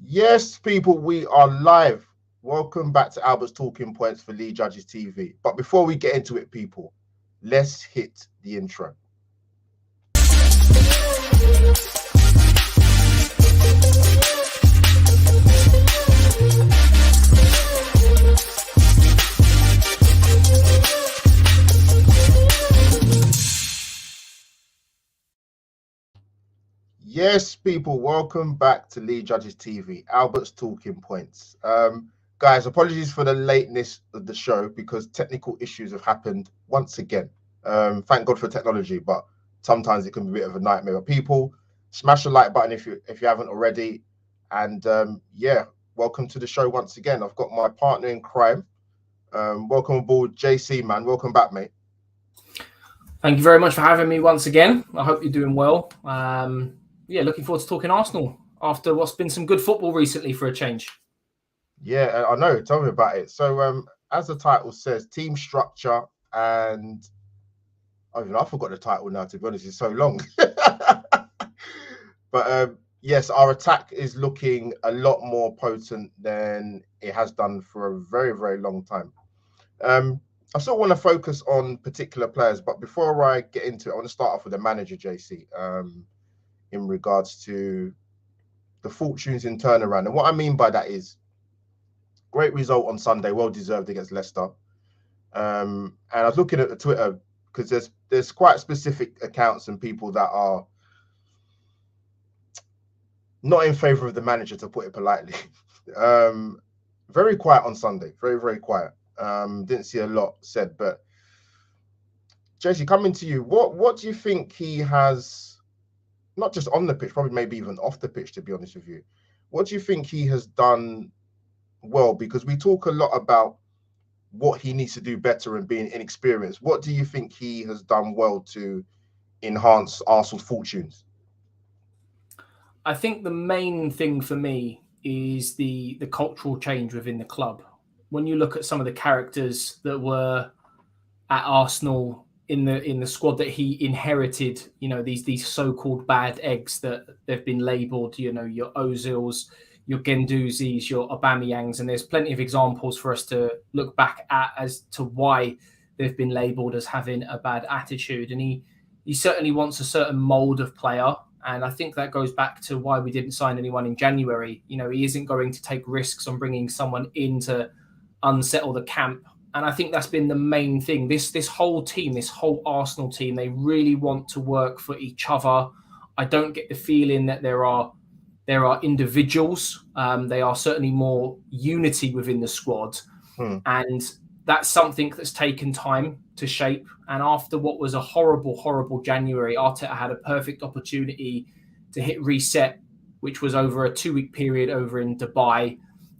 Yes, people, we are live. Welcome back to Albert's Talking Points for Lee Judges TV. But before we get into it, people, let's hit the intro. Yes, people, welcome back to Lee Judges TV, Albert's Talking Points. Guys, apologies for the lateness of the show because technical issues have happened once again. Thank God for technology, but sometimes it can be a bit of a nightmare. But people, smash the like button if you haven't already. And yeah, welcome to the show once again. I've got my partner in crime. Welcome aboard, JC, man. Welcome back, mate. Thank you very much for having me once again. I hope you're doing well. Yeah, looking forward to talking Arsenal after what's been some good football recently for a change. Yeah, I know. Tell me about it. So, as the title says, team structure and I forgot the title now. To be honest, it's so long. But yes, our attack is looking a lot more potent than it has done for a very, very long time. I still want to focus on particular players, but before I get into it, I want to start off with the manager, JC. In regards to the fortunes in turnaround. And what I mean by that is great result on Sunday, well deserved against Leicester. And I was looking at the Twitter because there's quite specific accounts and people that are not in favour of the manager, to put it politely. Very quiet on Sunday, very, very quiet. Didn't see a lot said, but JC, coming to you, what do you think he has? Not just on the pitch, probably maybe even off the pitch, to be honest with you. What do you think he has done well? Because we talk a lot about what he needs to do better and being inexperienced. What do you think he has done well to enhance Arsenal's fortunes? I think the main thing for me is the cultural change within the club. When you look at some of the characters that were at Arsenal in the squad that he inherited, you know, these so-called bad eggs that they've been labelled, you know, your Ozils, your Genduzis, your Aubameyangs, and there's plenty of examples for us to look back at as to why they've been labelled as having a bad attitude. And he certainly wants a certain mould of player, and I think that goes back to why we didn't sign anyone in January. You know, he isn't going to take risks on bringing someone in to unsettle the camp. And I think that's been the main thing. This whole team, this whole Arsenal team, they really want to work for each other. I don't get the feeling that there are individuals. They are certainly more unity within the squad. And that's something that's taken time to shape. And after what was a horrible, horrible January, Arteta had a perfect opportunity to hit reset, which was over a 2-week period over in Dubai,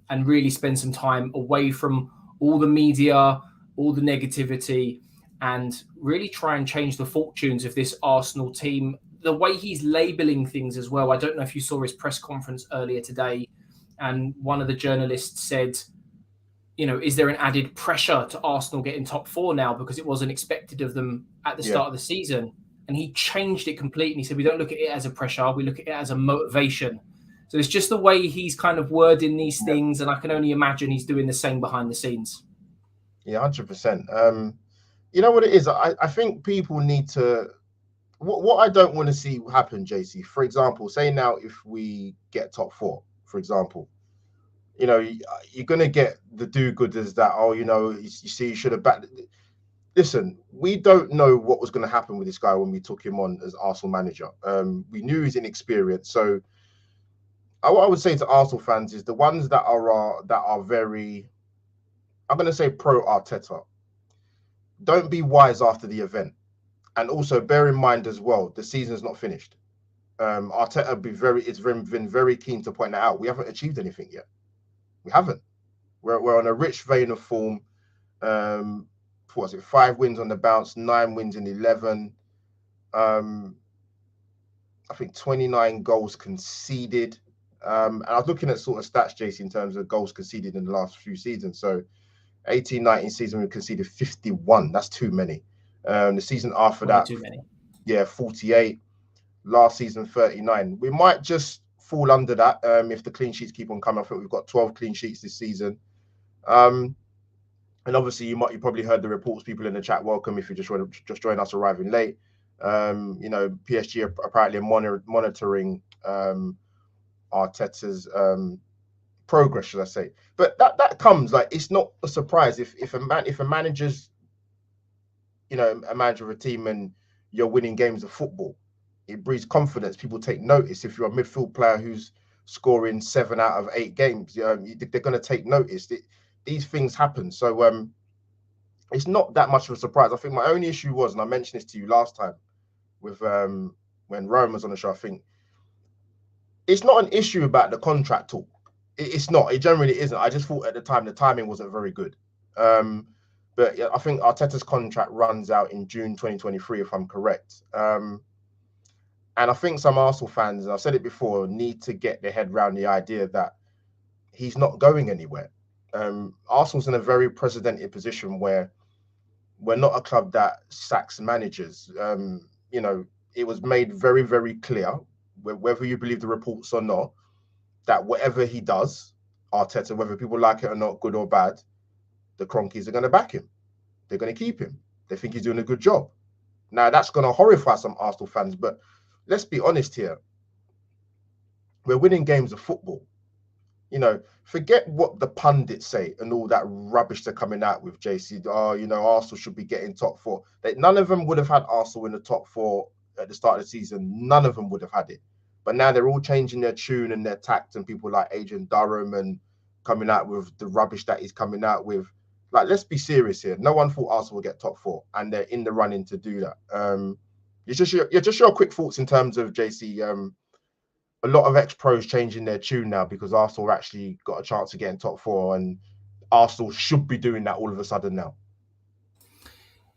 and really spend some time away from all the media, all the negativity, and really try and change the fortunes of this Arsenal team. The way he's labelling things as well. I don't know if you saw his press conference earlier today, and one of the journalists said, you know, is there an added pressure to Arsenal getting top 4 now because it wasn't expected of them at the start of the season? And he changed it completely. He said, we don't look at it as a pressure, we look at it as a motivation. So it's just the way he's kind of wording these things, and I can only imagine he's doing the same behind the scenes. Yeah, 100%. You know what it is? I think people need to... What I don't want to see happen, JC, for example, say now if we get top 4, for example, you know, you're going to get the do-gooders that, oh, you know, you see, you should have backed... Listen, we don't know what was going to happen with this guy when we took him on as Arsenal manager. We knew he's inexperienced, so... What I would say to Arsenal fans is the ones that are very, I'm going to say pro Arteta, don't be wise after the event. And also bear in mind as well, the season's not finished. Arteta been very keen to point that out. We haven't achieved anything yet. We haven't. We're on a rich vein of form. What was it? 5 wins on the bounce, 9 wins in 11. I think 29 goals conceded. And I was looking at sort of stats, JC, in terms of goals conceded in the last few seasons. So 18-19 season, we conceded 51. That's too many. The season after that, too many. Yeah, 48. Last season, 39. We might just fall under that if the clean sheets keep on coming. I think we've got 12 clean sheets this season. And obviously, you probably heard the reports. People in the chat, welcome if you just join us arriving late. PSG are apparently monitoring Arteta's progress, should I say? But that comes like it's not a surprise if a manager's a manager of a team and you're winning games of football. It breeds confidence. People take notice. If you're a midfield player who's scoring 7 out of 8 games, they're going to take notice. These things happen. So it's not that much of a surprise. I think my only issue was, and I mentioned this to you last time with when Rome was on the show, I think it's not an issue about the contract talk. It's not. It generally isn't. I just thought at the time the timing wasn't very good. But yeah, I think Arteta's contract runs out in June 2023, if I'm correct. And I think some Arsenal fans, and I've said it before, need to get their head around the idea that he's not going anywhere. Arsenal's in a very precedented position where we're not a club that sacks managers. It was made very, very clear, whether you believe the reports or not, that whatever he does, Arteta, whether people like it or not, good or bad, the Cronkies are going to back him. They're going to keep him. They think he's doing a good job. Now, that's going to horrify some Arsenal fans, but let's be honest here. We're winning games of football. Forget what the pundits say and all that rubbish they're coming out with, JC. Arsenal should be getting top 4. None of them would have had Arsenal in the top 4 at the start of the season. None of them would have had it. But now they're all changing their tune and their tact, and people like Adrian Durham and coming out with the rubbish that he's coming out with. Like, let's be serious here. No one thought Arsenal would get top 4, and they're in the running to do that. Just your quick thoughts in terms of, JC, a lot of ex-pros changing their tune now because Arsenal actually got a chance to get in top 4, and Arsenal should be doing that all of a sudden now.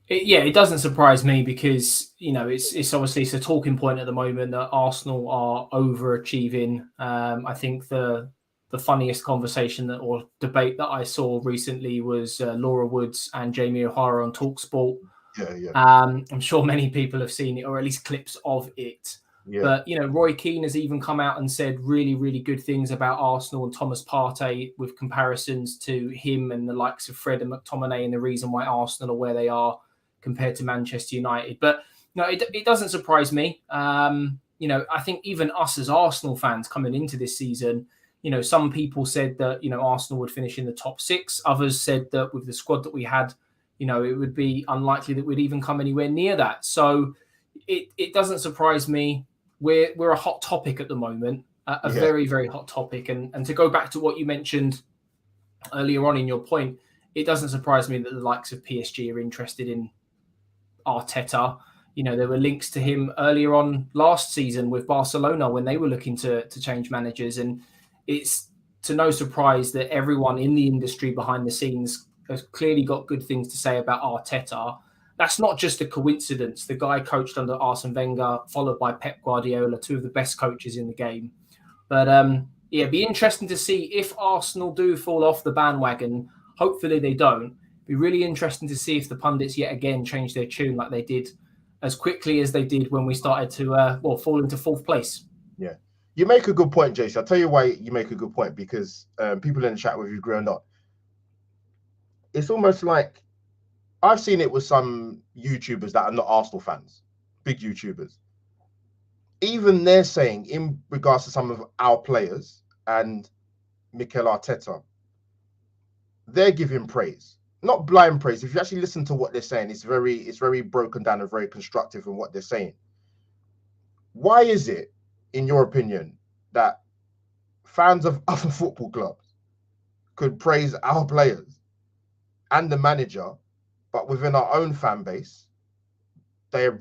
It doesn't surprise me because, it's obviously it's a talking point at the moment that Arsenal are overachieving. I think the funniest conversation or debate that I saw recently was Laura Woods and Jamie O'Hara on TalkSport. Yeah. I'm sure many people have seen it, or at least clips of it. Yeah. But, Roy Keane has even come out and said really, really good things about Arsenal and Thomas Partey with comparisons to him and the likes of Fred and McTominay and the reason why Arsenal are where they are compared to Manchester United. But no, it doesn't surprise me. I think even us as Arsenal fans coming into this season, some people said that, Arsenal would finish in the top 6. Others said that with the squad that we had, it would be unlikely that we'd even come anywhere near that. So it doesn't surprise me. We're a hot topic at the moment, very, very hot topic. And to go back to what you mentioned earlier on in your point, it doesn't surprise me that the likes of PSG are interested in Arteta. There were links to him earlier on last season with Barcelona when they were looking to change managers. And it's to no surprise that everyone in the industry behind the scenes has clearly got good things to say about Arteta. That's not just a coincidence. The guy coached under Arsene Wenger, followed by Pep Guardiola, 2 of the best coaches in the game. But it'd be interesting to see if Arsenal do fall off the bandwagon. Hopefully they don't. Be really interesting to see if the pundits yet again change their tune like they did as quickly as they did when we started to fall into 4th place. Yeah, you make a good point, Jason. I'll tell you why you make a good point, because people in the chat, whether you agree or not, it's almost like I've seen it with some YouTubers that are not Arsenal fans, big YouTubers. Even they're saying, in regards to some of our players and Mikel Arteta, they're giving praise. Not blind praise. If you actually listen to what they're saying, it's very broken down and very constructive in what they're saying. Why is it, in your opinion, that fans of other football clubs could praise our players and the manager, but within our own fan base, they're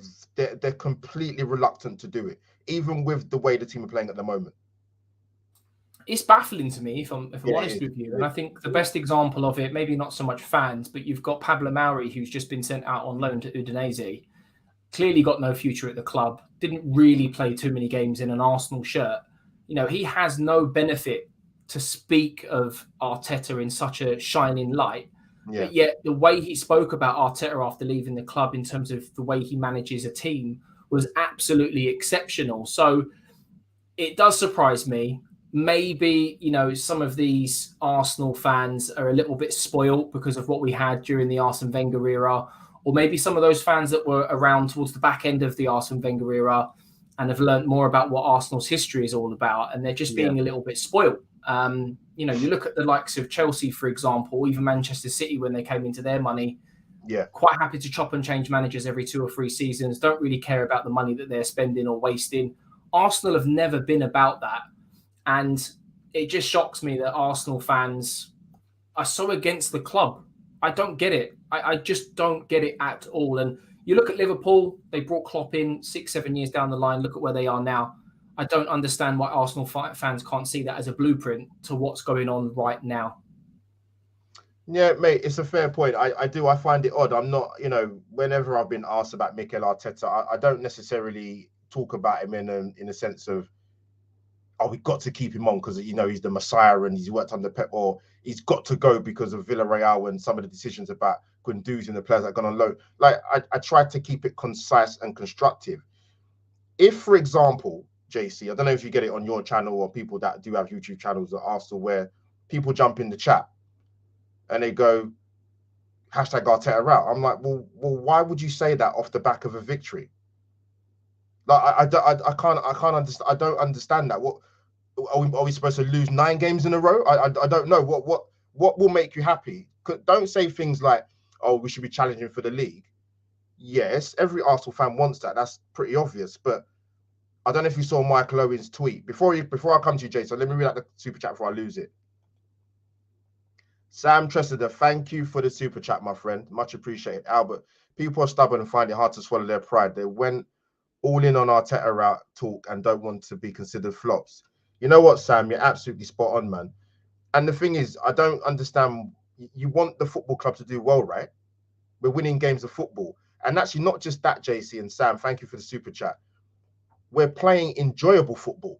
completely reluctant to do it, even with the way the team are playing at the moment? It's baffling to me, if I'm honest with you. And I think the best example of it, maybe not so much fans, but you've got Pablo Mauri, who's just been sent out on loan to Udinese. Clearly got no future at the club. Didn't really play too many games in an Arsenal shirt. He has no benefit to speak of Arteta in such a shining light. Yeah. But yet the way he spoke about Arteta after leaving the club in terms of the way he manages a team was absolutely exceptional. So it does surprise me. Maybe, you know, some of these Arsenal fans are a little bit spoiled because of what we had during the Arsene Wenger era, or maybe some of those fans that were around towards the back end of the Arsene Wenger era and have learned more about what Arsenal's history is all about, and they're just being a little bit spoiled. You know, you look at the likes of Chelsea, for example, even Manchester City when they came into their money, quite happy to chop and change managers every 2 or 3 seasons, don't really care about the money that they're spending or wasting. Arsenal have never been about that. And it just shocks me that Arsenal fans are so against the club. I don't get it. I just don't get it at all. And you look at Liverpool, they brought Klopp in 6-7 years down the line. Look at where they are now. I don't understand why Arsenal fans can't see that as a blueprint to what's going on right now. Yeah, mate, it's a fair point. I find it odd. I'm not, you know, whenever I've been asked about Mikel Arteta, I don't necessarily talk about him in a sense of, oh, we got to keep him on because, you know, he's the Messiah and he's worked under Pep, or he's got to go because of Villarreal and some of the decisions about Guendouzi and the players that are gone on loan. Like, I tried to keep it concise and constructive. If, for example, JC, I don't know if you get it on your channel or people that do have YouTube channels at Arsenal where people jump in the chat and they go, hashtag Arteta out. I'm like, well, why would you say that off the back of a victory? Like, I can't understand. I don't understand that. What are we supposed to lose 9 games in a row? I don't know. What will make you happy? Don't say things like, oh, we should be challenging for the league. Yes, every Arsenal fan wants that. That's pretty obvious. But I don't know if you saw Michael Owen's tweet. Before I come to you, Jason, let me read out the super chat before I lose it. Sam Tressida, thank you for the super chat, my friend. Much appreciated. Albert, people are stubborn and find it hard to swallow their pride. They went all in on Arteta route talk and don't want to be considered flops. You know what, Sam? You're absolutely spot on, man. And the thing is, I don't understand. You want the football club to do well, right? We're winning games of football. And actually, not just that, JC and Sam, thank you for the super chat. We're playing enjoyable football,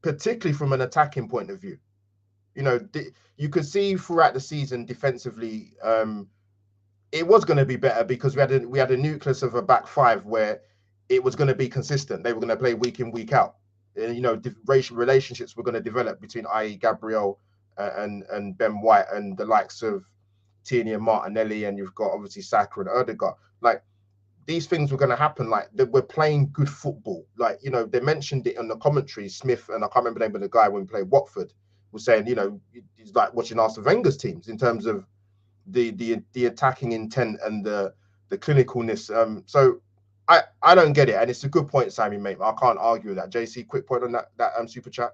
particularly from an attacking point of view. You know, you could see throughout the season defensively, it was going to be better because we had a nucleus of a back 5 where it was going to be consistent. They were going to play week in, week out. You know, racial relationships were going to develop between, i.e., Gabriel and Ben White and the likes of Tierney and Martinelli, and you've got obviously Saka and Odegaard. Like, these things were going to happen. Like, we're playing good football. Like, you know, they mentioned it in the commentary. Smith, and I can't remember the name of the guy when we played Watford, was saying, you know, it's like watching Arsene Wenger's teams in terms of the attacking intent and the clinicalness. So I don't get it, and it's a good point, Sammy, mate. I can't argue with that. JC, quick point on that super chat.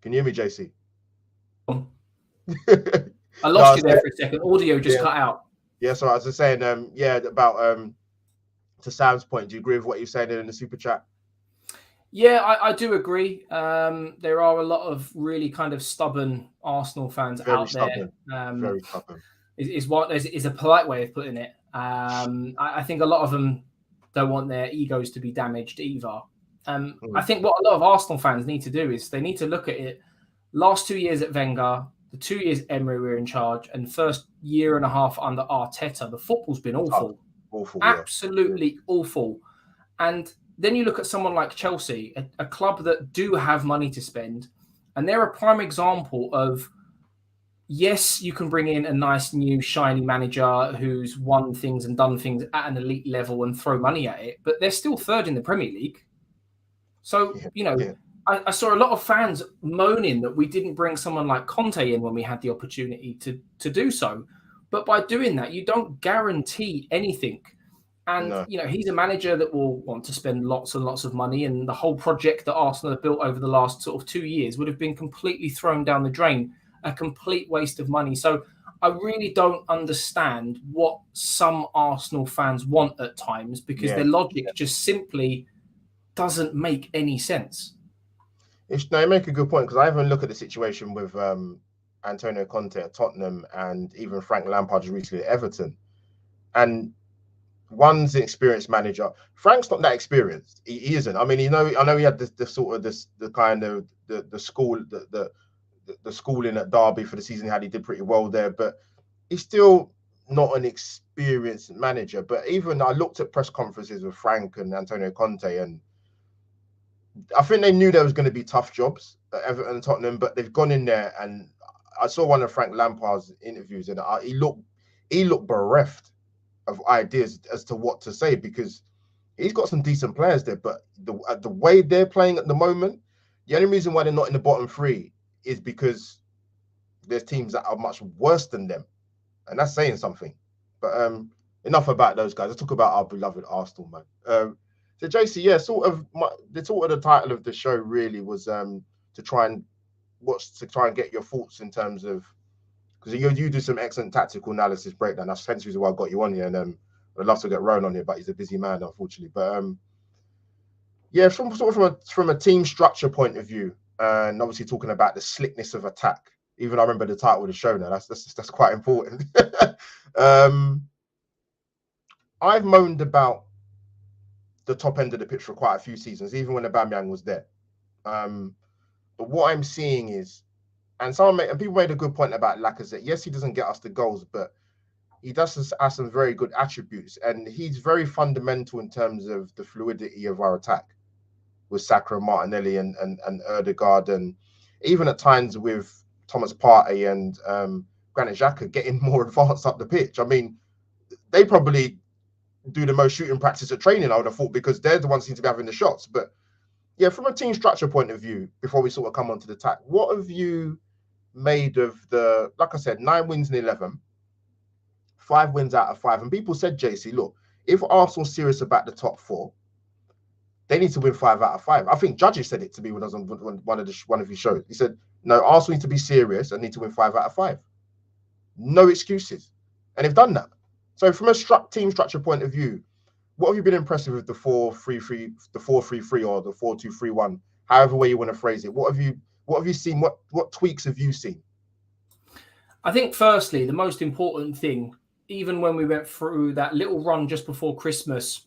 Can you hear me, JC? I lost you there for a second. Audio just cut out. Yeah, so I was just saying, about to Sam's point. Do you agree with what you're saying in the super chat? Yeah, I do agree. There are a lot of really kind of stubborn Arsenal fans out there. Very stubborn. Is a polite way of putting it. I think a lot of them don't want their egos to be damaged either. I think what a lot of Arsenal fans need to do is they need to look at it. Last 2 years at Wenger, the 2 years Emery were in charge, and first year and a half under Arteta, the football's been awful. Absolutely awful. And then you look at someone like Chelsea, a club that do have money to spend, and they're a prime example of, yes, you can bring in a nice new shiny manager who's won things and done things at an elite level and throw money at it, but they're still third in the Premier League. So, I saw a lot of fans moaning that we didn't bring someone like Conte in when we had the opportunity to do so. But by doing that, you don't guarantee anything. And, he's a manager that will want to spend lots and lots of money. And the whole project that Arsenal have built over the last sort of 2 years would have been completely thrown down the drain, a complete waste of money. So I really don't understand what some Arsenal fans want at times, because their logic just simply doesn't make any sense. You make a good point, because I even look at the situation with Antonio Conte at Tottenham and even Frank Lampard recently at Everton. And one's an experienced manager. Frank's not that experienced. He isn't. I mean, I know he had the schooling at Derby for the season he had. He did pretty well there, but he's still not an experienced manager. But even I looked at press conferences with Frank and Antonio Conte, and I think they knew there was going to be tough jobs at Everton and Tottenham, but they've gone in there. And I saw one of Frank Lampard's interviews, and he looked bereft of ideas as to what to say, because he's got some decent players there, but the way they're playing at the moment, the only reason why they're not in the bottom three is because there's teams that are much worse than them, and that's saying something. But enough about those guys. Let's talk about our beloved Arsenal, man. So JC, yeah, the title of the show really was to try and get your thoughts in terms of, because you do some excellent tactical analysis breakdown. That's hence the reason why I got you on here, and I'd love to get Rowan on here, but he's a busy man, unfortunately. But yeah, from a team structure point of view, and obviously talking about the slickness of attack. Even I remember the title of the show now. That's quite important. I've moaned about the top end of the pitch for quite a few seasons, even when Aubameyang was there. But what I'm seeing is, and people made a good point about Lacazette. Yes, he doesn't get us the goals, but he does have some very good attributes, and he's very fundamental in terms of the fluidity of our attack with Saka and Martinelli and Odegaard, and even at times with Thomas Partey and Granit Xhaka getting more advanced up the pitch. I mean, they probably do the most shooting practice at training, I would have thought, because they're the ones who seem to be having the shots. But yeah, from a team structure point of view, before we sort of come on to the attack, what have you made of like I said, 9 wins in 11, 5 wins out of 5? And people said, JC, look, if Arsenal's serious about the top 4, they need to win 5 out of 5. I think Judges said it to me when I was on one of his shows. He said, no, Arsenal need to be serious and need to win 5 out of 5. No excuses. And they've done that. So from a team structure point of view, what have you been impressed with the 4-3-3, the 4-3-3, or the 4-2-3-1, however way you want to phrase it? What have you seen? What tweaks have you seen? I think firstly, the most important thing, even when we went through that little run just before Christmas,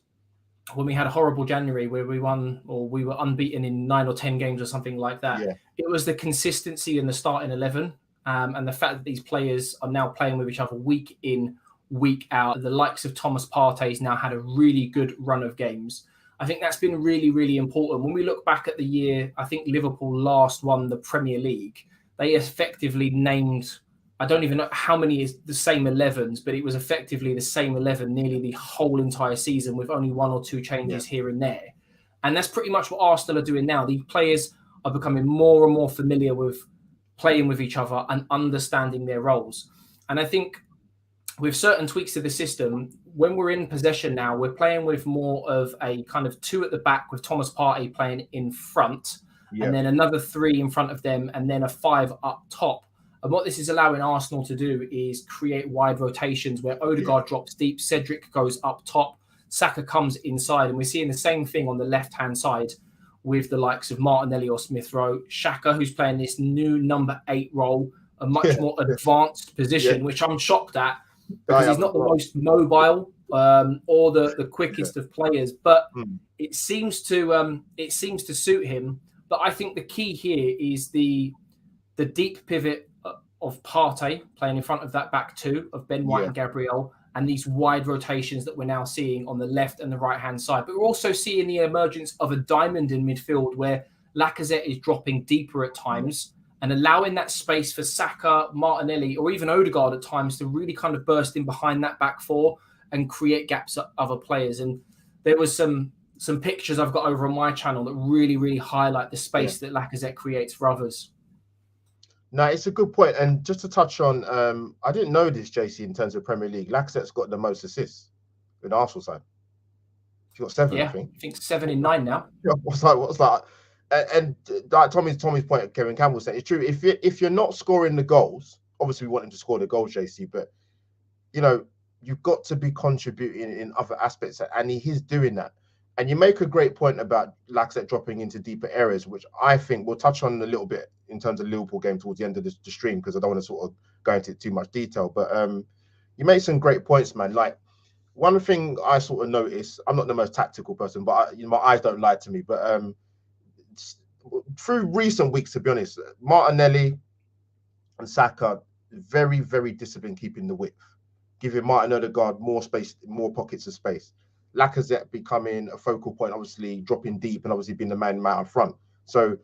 when we had a horrible January where we won, or we were unbeaten in 9 or 10 games or something like that. Yeah. It was the consistency in the starting 11, and the fact that these players are now playing with each other week in, week out. The likes of Thomas Partey's now had a really good run of games. I think that's been really, really important. When we look back at the year, I think Liverpool last won the Premier League. They effectively named, I don't even know how many is the same 11s, but it was effectively the same 11 nearly the whole entire season, with only 1 or 2 changes here and there. And that's pretty much what Arsenal are doing now. These players are becoming more and more familiar with playing with each other and understanding their roles. And I think with certain tweaks to the system, when we're in possession now, we're playing with more of a kind of 2 at the back, with Thomas Partey playing in front, and then another 3 in front of them, and then a 5 up top. And what this is allowing Arsenal to do is create wide rotations where Odegaard drops deep, Cedric goes up top, Saka comes inside, and we're seeing the same thing on the left-hand side with the likes of Martinelli or Smith Rowe. Xhaka, who's playing this new number 8 role, a much more advanced position, which I'm shocked at, because he's not the most mobile or the quickest of players, but it seems to suit him. But I think the key here is the deep pivot of Partey playing in front of that back 2 of Ben White and Gabriel, and these wide rotations that we're now seeing on the left and the right-hand side. But we're also seeing the emergence of a diamond in midfield where Lacazette is dropping deeper at times and allowing that space for Saka, Martinelli, or even Odegaard at times to really kind of burst in behind that back 4 and create gaps at other players. And there was some pictures I've got over on my channel that really, really highlight the space that Lacazette creates for others. No, it's a good point. And just to touch on, I didn't know this, JC, in terms of Premier League. Lacazette's got the most assists in the Arsenal side. He's got 7, I think. I think 7 in 9 now. What's that? And like Tommy's point, Kevin Campbell said, it's true. If you're not scoring the goals, obviously we want him to score the goals, JC, but you've got to be contributing in other aspects, and he is doing that. And you make a great point about Lacazette dropping into deeper areas, which I think we'll touch on a little bit in terms of Liverpool game towards the end of the stream, because I don't want to sort of go into too much detail. But you made some great points, man. Like, one thing I sort of noticed, I'm not the most tactical person, but my eyes don't lie to me. But through recent weeks, to be honest, Martinelli and Saka, very, very disciplined keeping the width, giving Martin Odegaard more space, more pockets of space. Lacazette becoming a focal point, obviously dropping deep and obviously being the man out front. So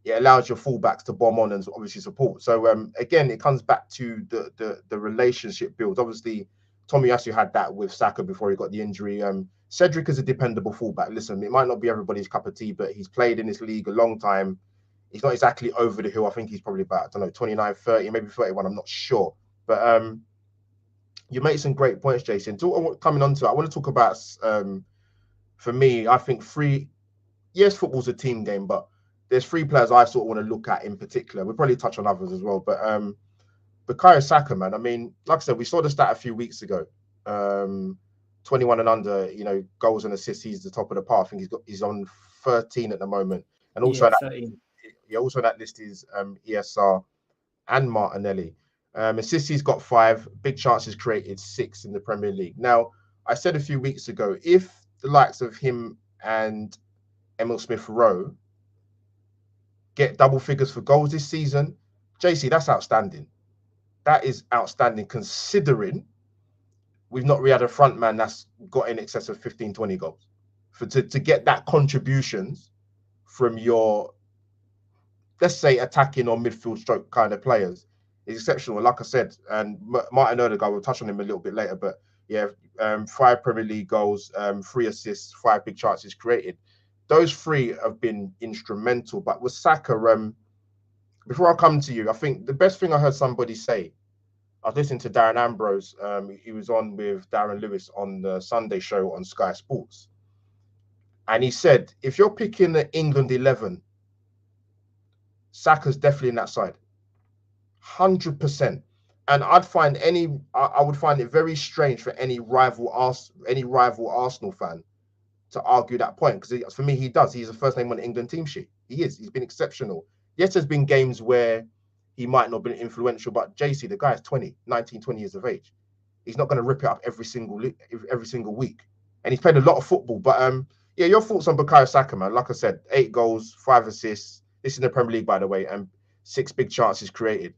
it allows your fullbacks to bomb on and obviously support. So again, it comes back to the relationship build. Obviously, Tomiyasu had that with Saka before he got the injury. Cedric is a dependable fullback. Listen, it might not be everybody's cup of tea, but he's played in this league a long time. He's not exactly over the hill. I think he's probably about, I don't know, 29, 30, maybe 31. I'm not sure. But you make some great points, Jason. Coming on to it, I want to talk about, for me, I think yes, football's a team game, but there's 3 players I sort of want to look at in particular. We'll probably touch on others as well. But Bukayo Saka, man, I mean, like I said, we saw the stat a few weeks ago. 21 and under, goals and assists, he's the top of the pile. I think he's on 13 at the moment. And also also that list is ESR and Martinelli. Assists, he's got 5, big chances created 6 in the Premier League. Now, I said a few weeks ago, if the likes of him and Emil Smith-Rowe get double figures for goals this season, JC, that's outstanding. That is outstanding considering we've not really had a front man that's got in excess of 15, 20 goals. To get that contributions from your, let's say, attacking or midfield stroke kind of players is exceptional. Like I said, and Martin Odegaard, we'll touch on him a little bit later, but yeah, 5 Premier League goals, 3 assists, 5 big chances created. Those 3 have been instrumental. But with Saka, before I come to you, I think the best thing I heard somebody say, I was listening to Darren Ambrose. He was on with Darren Lewis on the Sunday show on Sky Sports. And he said, if you're picking the England 11, Saka's definitely in that side. 100%. And I would find it very strange for any rival Arsenal fan to argue that point. Because for me, he does. He's the first name on the England team sheet. He is. He's been exceptional. Yes, there's been games where he might not have been influential, but JC, the guy is 19, 20 years of age. He's not going to rip it up every single week. And he's played a lot of football. But yeah, your thoughts on Bukayo Saka, man? Like I said, 8 goals, 5 assists. This is in the Premier League, by the way, and 6 big chances created.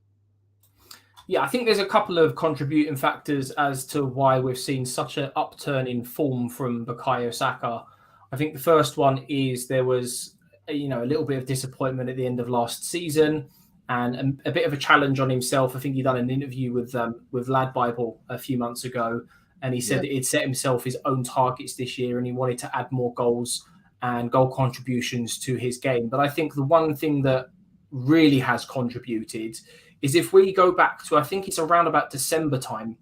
Yeah, I think there's a couple of contributing factors as to why we've seen such an upturn in form from Bukayo Saka. I think the first one is there was, a little bit of disappointment at the end of last season and a bit of a challenge on himself. I think he done an interview with Lad Bible a few months ago, and he said that he'd set himself his own targets this year and he wanted to add more goals and goal contributions to his game. But I think the one thing that really has contributed is if we go back to, I think it's around about December time,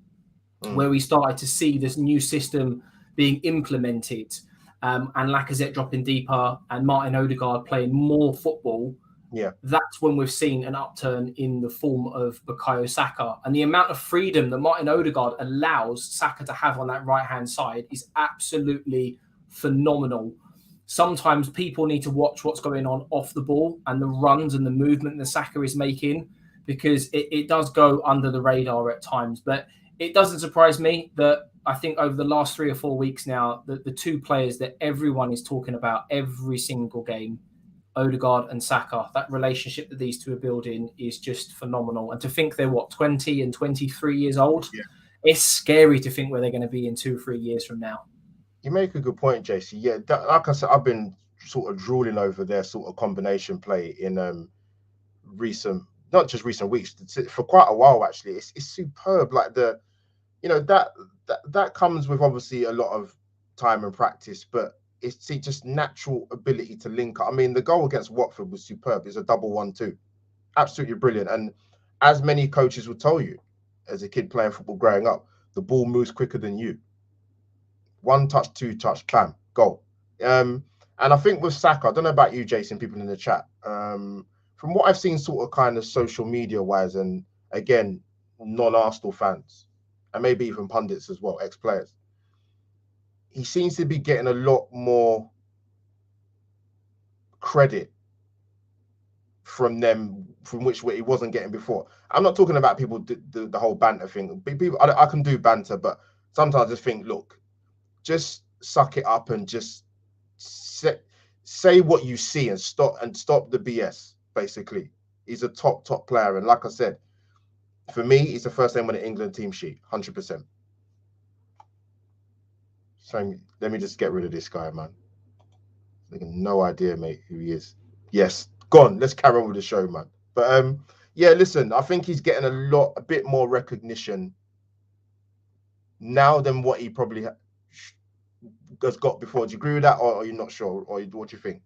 where we started to see this new system being implemented, and Lacazette dropping deeper and Martin Odegaard playing more football. Yeah, that's when we've seen an upturn in the form of Bukayo Saka. And the amount of freedom that Martin Odegaard allows Saka to have on that right-hand side is absolutely phenomenal. Sometimes people need to watch what's going on off the ball and the runs and the movement that Saka is making, because it does go under the radar at times. But it doesn't surprise me that I think over the last 3 or 4 weeks now, that the 2 players that everyone is talking about every single game, Odegaard and Saka, that relationship that these 2 are building is just phenomenal. And to think they're 20 and 23 years old, it's scary to think where they're going to be in 2 or 3 years from now. You make a good point, JC. Yeah, like I said, I've been sort of drooling over their sort of combination play in not just recent weeks, for quite a while actually. It's superb. Like that comes with obviously a lot of time and practice, but it's just natural ability to link up. I mean, the goal against Watford was superb. It's a double 1-2, absolutely brilliant. And as many coaches will tell you, as a kid playing football growing up, the ball moves quicker than you. 1 touch, 2 touch, bam, goal. And I think with Saka, I don't know about you, Jason, people in the chat. From what I've seen sort of kind of social media wise, and again, non-Arsenal fans, and maybe even pundits as well, ex-players, he seems to be getting a lot more credit from them, from which he wasn't getting before. I'm not talking about people, the whole banter thing. People, I can do banter, but sometimes I just think, look, just suck it up and just say what you see and stop the BS. Basically, he's a top player, and like I said, for me, he's the first name on the England team sheet, 100%. Same. Let me just get rid of this guy, man. No idea, mate, who he is. Yes, gone. Let's carry on with the show, man. But yeah, listen, I think he's getting a bit more recognition now than what he probably has got before. Do you agree with that, or are you not sure, or what do you think?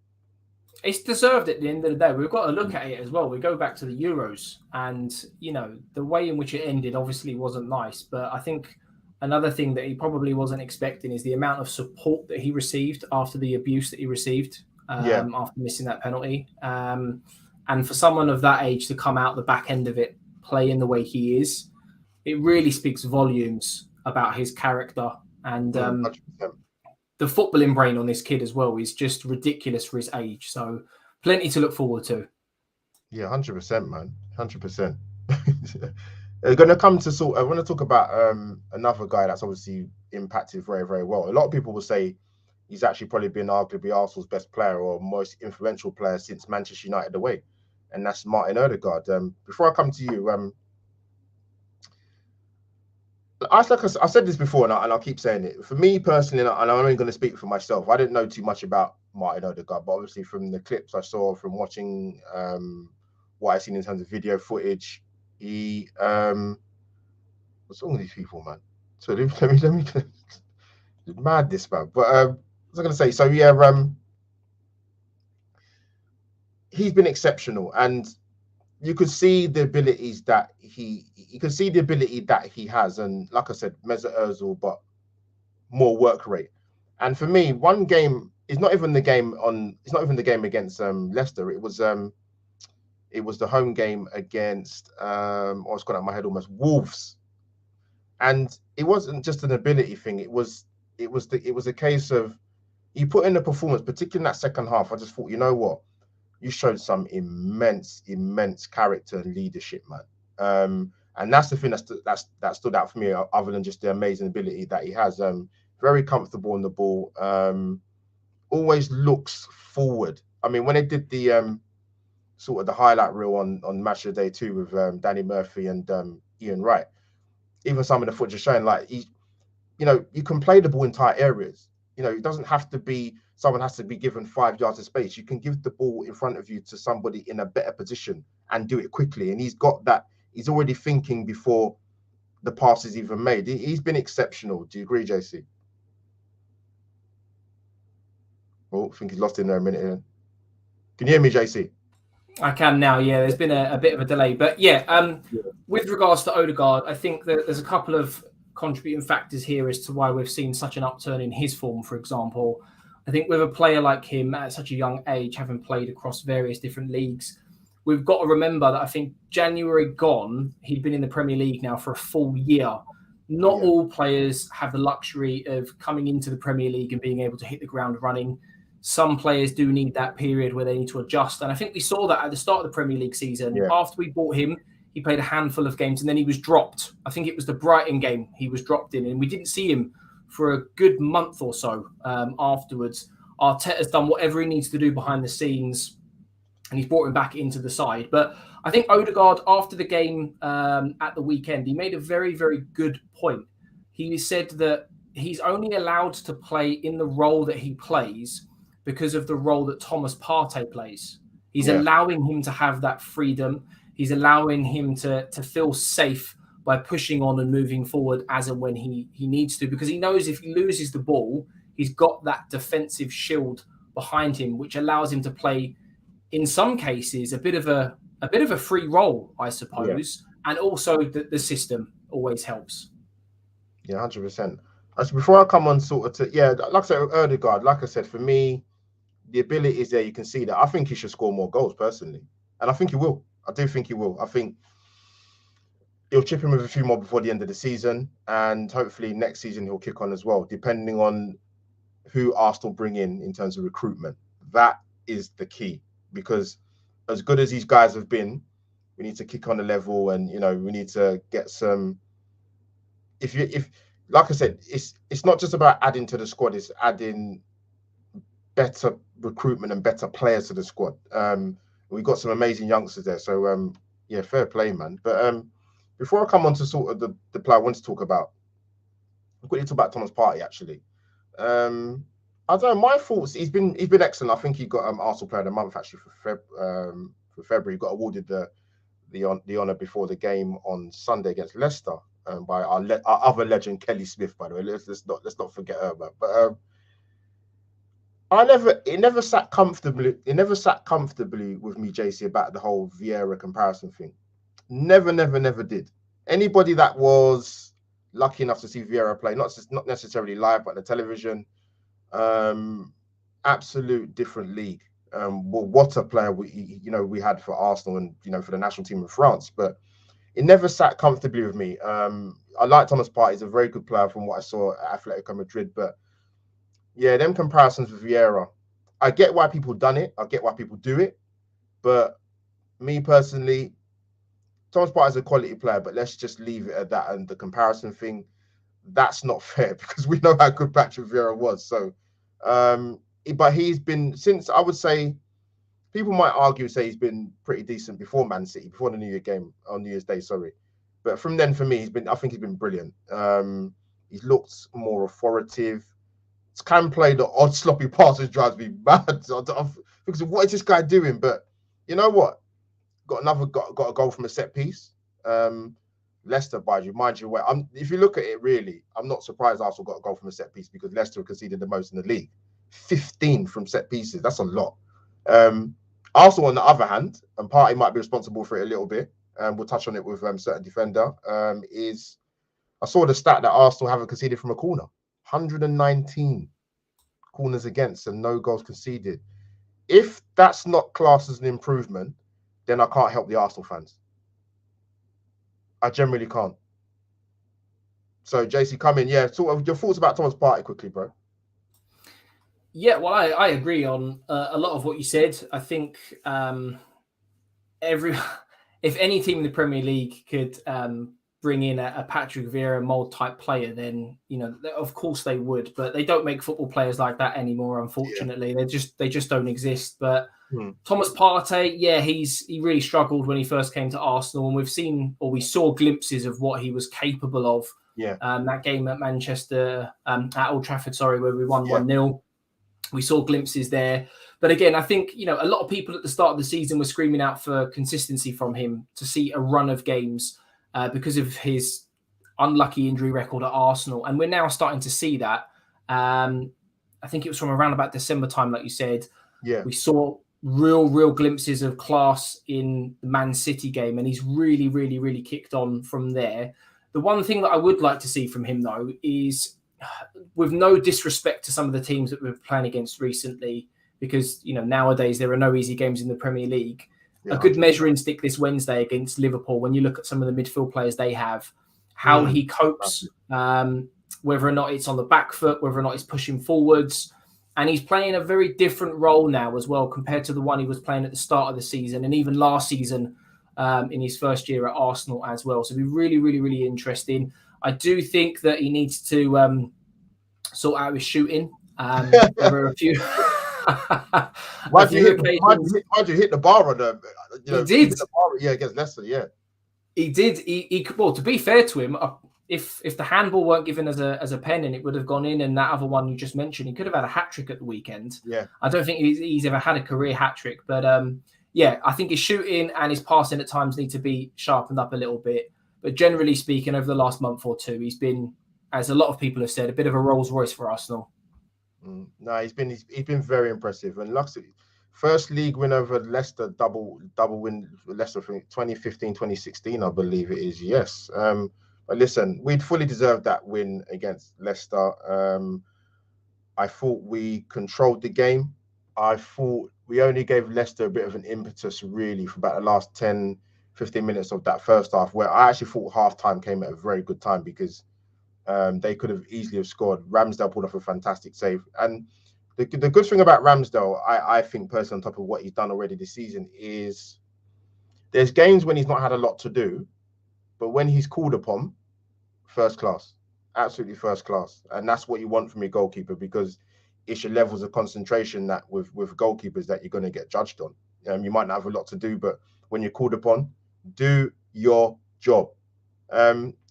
It's deserved at the end of the day. We've got to look at it as well. We go back to the Euros, and the way in which it ended obviously wasn't nice. But I think another thing that he probably wasn't expecting is the amount of support that he received after the abuse that he received after missing that penalty. And for someone of that age to come out the back end of it, playing the way he is, it really speaks volumes about his character. And the footballing brain on this kid as well is just ridiculous for his age. So plenty to look forward to. Yeah, 100%, man. 100%. We're going to come to I want to talk about another guy that's obviously impacted very, very well. A lot of people will say he's actually probably been arguably Arsenal's best player or most influential player since Manchester United away. And that's Martin Odegaard. Before I come to you, I've said this before, and I'll keep saying it. For me personally, and I'm only going to speak for myself, I didn't know too much about Martin Odegaard, but obviously from the clips I saw, from watching what I've seen in terms of video footage, he what's wrong with these people, man? So let me mad this, man. But what was I going to say? So yeah, he's been exceptional, and you could see the abilities that he has, and like I said, Mesut Ozil, but more work rate. And for me, one game is not even the game against Leicester. It was the home game against I was going out of my head almost, Wolves. And it wasn't just an ability thing. It was a case of he put in a performance, particularly in that second half. I just thought, you know what? You showed some immense character and leadership, man. And that's the thing that stood out for me, other than just the amazing ability that he has. Very comfortable on the ball. Always looks forward. I mean, when they did the sort of the highlight reel on Match of the Day 2 with Danny Murphy and Ian Wright, even some of the footage showing like you can play the ball in tight areas. It doesn't have to be someone has to be given 5 yards of space. You can give the ball in front of you to somebody in a better position and do it quickly. And he's got that. He's already thinking before the pass is even made. He's been exceptional. Do you agree, JC? Oh, I think he's lost in there a minute. Can you hear me, JC? I can now, yeah. There's been a bit of a delay. But yeah, with regards to Odegaard, I think that there's a couple of contributing factors here as to why we've seen such an upturn in his form, for example. I think with a player like him at such a young age, having played across various different leagues, we've got to remember that I think January gone, he'd been in the Premier League now for a full year. Not all players have the luxury of coming into the Premier League and being able to hit the ground running. Some players do need that period where they need to adjust. And I think we saw that at the start of the Premier League season. Yeah. After we bought him, he played a handful of games and then he was dropped. I think it was the Brighton game he was dropped in, and we didn't see him for a good month or so afterwards. Arteta's done whatever he needs to do behind the scenes, and he's brought him back into the side. But I think Odegaard, after the game at the weekend, he made a very, very good point. He said that he's only allowed to play in the role that he plays because of the role that Thomas Partey plays. He's allowing him to have that freedom. He's allowing him to feel safe by pushing on and moving forward as and when he needs to, because he knows if he loses the ball, he's got that defensive shield behind him, which allows him to play, in some cases, a bit of a free role, I suppose. Yeah. And also the system always helps. Yeah, 100%. Before I come on like I said, Odegaard, like I said, for me, the ability is there. You can see that. I think he should score more goals, personally. And I think he will. I do think he will. I think he'll chip in with a few more before the end of the season. And hopefully next season he'll kick on as well, depending on who Arsenal bring in terms of recruitment. That is the key. Because as good as these guys have been, we need to kick on a level, and we need to get some. If like I said, it's not just about adding to the squad; it's adding better recruitment and better players to the squad. We've got some amazing youngsters there, so fair play, man. But before I come on to sort of the player I want to talk about, I'm going to talk about Thomas Partey actually. I don't know. My thoughts. He's been excellent. I think he got Arsenal Player of the Month actually for February. He got awarded the honor before the game on Sunday against Leicester by our other legend Kelly Smith. By the way, let's not forget her. But it never sat comfortably. It never sat comfortably with me, JC, about the whole Vieira comparison thing. Never did. Anybody that was lucky enough to see Vieira play, not necessarily live, but on the television, absolute different league. Well, what a player we had for Arsenal and for the national team of France, but it never sat comfortably with me. I like Thomas Partey; he's a very good player from what I saw at Atletico Madrid, but yeah, them comparisons with Vieira, I get why people done it, I get why people do it, but me personally, Thomas Partey is a quality player, but let's just leave it at that. And the comparison thing, that's not fair because we know how good Patrick Vieira was. So, but he's been, since, I would say, people might argue, say he's been pretty decent before Man City, before the New Year game, on New Year's Day, sorry. But from then, for me, I think he's been brilliant. He's looked more authoritative. Can play the odd sloppy passes, drives me mad because what is this guy doing? But you know what? Got a goal from a set piece. Leicester, mind you, if you look at it, really, I'm not surprised Arsenal got a goal from a set piece because Leicester conceded the most in the league, 15 from set pieces. That's a lot. Arsenal, on the other hand, and Partey might be responsible for it a little bit. We'll touch on it with certain defender. Is I saw the stat that Arsenal haven't conceded from a corner, 119 corners against and no goals conceded. If that's not classed as an improvement, then I can't help the Arsenal fans. I generally can't. So, JC, come in. Yeah, sort of your thoughts about Thomas Partey quickly, bro. Yeah, well, I agree on a lot of what you said. I think if any team in the Premier League could bring in a Patrick Vieira mold type player, then of course they would. But they don't make football players like that anymore. Unfortunately, yeah. They just don't exist. But Thomas Partey, yeah, he really struggled when he first came to Arsenal, and we saw glimpses of what he was capable of. Yeah, that game at Manchester, at Old Trafford, sorry, where we won 1-0. We saw glimpses there. But again, I think, a lot of people at the start of the season were screaming out for consistency from him to see a run of games because of his unlucky injury record at Arsenal. And we're now starting to see that. I think it was from around about December time, like you said. Yeah, we saw real glimpses of class in the Man City game. And he's really, really, really kicked on from there. The one thing that I would like to see from him, though, is, with no disrespect to some of the teams that we're playing against recently, because nowadays there are no easy games in the Premier League. Yeah, a good measuring stick this Wednesday against Liverpool, when you look at some of the midfield players they have, how he copes, whether or not it's on the back foot, whether or not it's pushing forwards. And he's playing a very different role now as well compared to the one he was playing at the start of the season and even last season in his first year at Arsenal as well. So it'll be really, really, really interesting. I do think that he needs to sort out his shooting. There are a few. Why'd you hit the bar on them? He did. The bar, against Leicester. Yeah, he did. He well, to be fair to him, if the handball weren't given as a pen and it would have gone in, and that other one you just mentioned, he could have had a hat trick at the weekend. Yeah, I don't think he's ever had a career hat trick, but yeah, I think his shooting and his passing at times need to be sharpened up a little bit. But generally speaking, over the last month or two, he's been, as a lot of people have said, a bit of a Rolls Royce for Arsenal. No, he's been very impressive. And luckily, first league win over Leicester, double win for Leicester from 2015, 2016, I believe it is. Yes. But listen, we'd fully deserved that win against Leicester. I thought we controlled the game. I thought we only gave Leicester a bit of an impetus, really, for about the last 10, 15 minutes of that first half, where I actually thought half-time came at a very good time because they could have easily have scored. Ramsdale pulled off a fantastic save. And the good thing about Ramsdale, I think personally, on top of what he's done already this season, is there's games when he's not had a lot to do, but when he's called upon, first class, absolutely first class. And that's what you want from your goalkeeper, because it's your levels of concentration that with goalkeepers that you're going to get judged on. You might not have a lot to do, but when you're called upon, do your job.